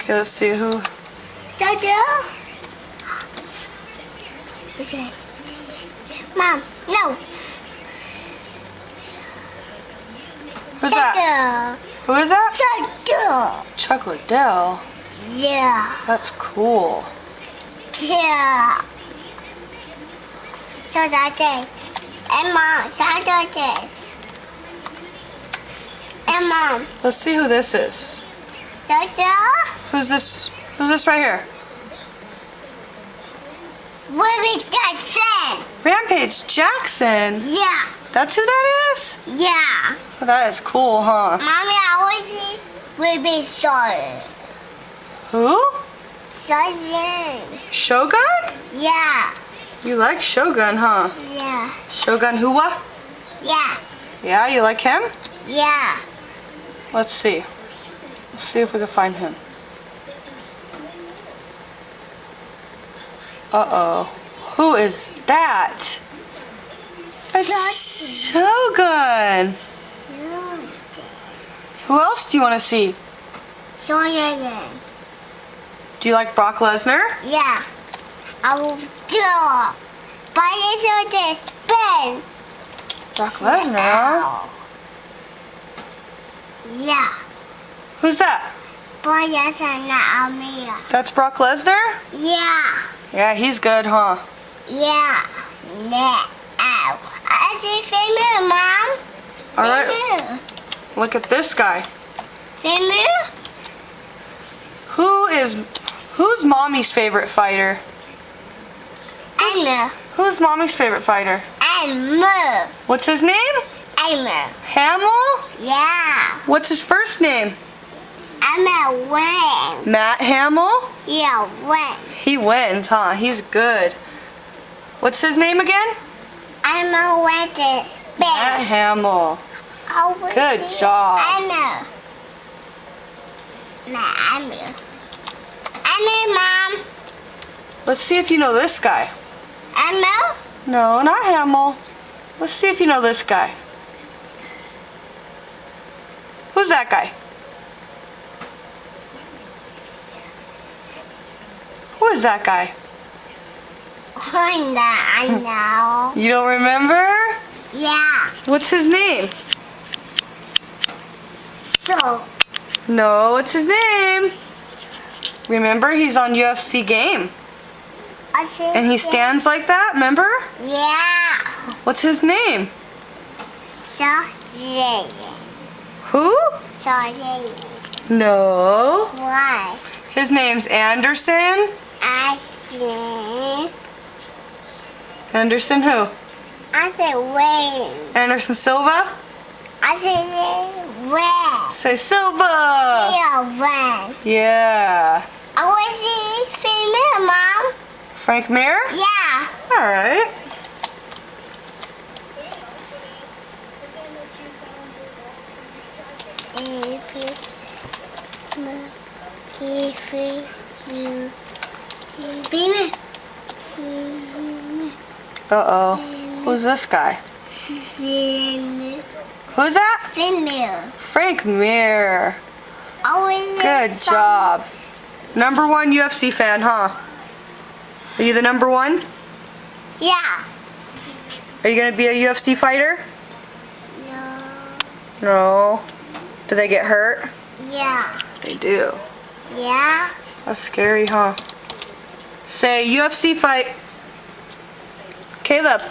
Okay, let's see who. Soda. Mom, no. Who's that? Who is that? Soda. Chuck Liddell. Yeah. That's cool. Yeah. So that's it. And Mom, so that's it. And Mom, Let's see who this is. Soda. Who's this? Who's this right here? Where is Jackson? Rampage Jackson. Yeah. That's who that is? Yeah. Oh, that is cool, huh? Mommy, I always see where is Soda. Who? Soda. Shogun? Yeah. You like Shogun, huh? Yeah. Shogun Hua? Yeah. Yeah, you like him? Yeah. Let's see. Let's see if we can find him. Uh-oh. Who is that? It's Shogun. Who else do you want to see? Soda. Do you like Brock Lesnar? Yeah. I will do. But it's this pen. Brock Lesnar, huh? Yeah. Who's that? But yes, I'm not Amir. That's Brock Lesnar? Yeah. Yeah, he's good, huh? Yeah. Now. I see Finger, Mom. All right. Look at this guy. Finger? Who's Mommy's favorite fighter? Emma. Who's Mommy's favorite fighter? Emma. What's his name? Emma. Hamill? Yeah. What's his first name? Emma win. Matt Hamill? Yeah, win. He wins, huh? He's good. What's his name again? Emma win it. Matt Hamill. Good job. Emma. Nah, Emma. Emma, Mom. Let's see if you know this guy. Emma? No, not Hamill. Let's see if you know this guy. Who's that guy? Who is that guy? I know. You don't remember? Yeah. What's his name? So. No, what's his name? Remember, he's on UFC Game. And he stands like that, remember? Yeah. What's his name? Sorry. Who? Sorry. No. Why? His name's Anderson. I see. Anderson who? I said Wayne. Anderson Silva? I said Wayne. Say Silva. Yeah, Wayne. Yeah. I want to see Finger, Mom. Frank Mir? Yeah. All right. Uh-oh. Who's this guy? Who's that? Finger. Frank Mir. Good job. Number one UFC fan, huh? Are you the number one? Yeah. Are you going to be a UFC fighter? No. No. Do they get hurt? Yeah. They do. Yeah. That's scary, huh? Say UFC fight. Caleb.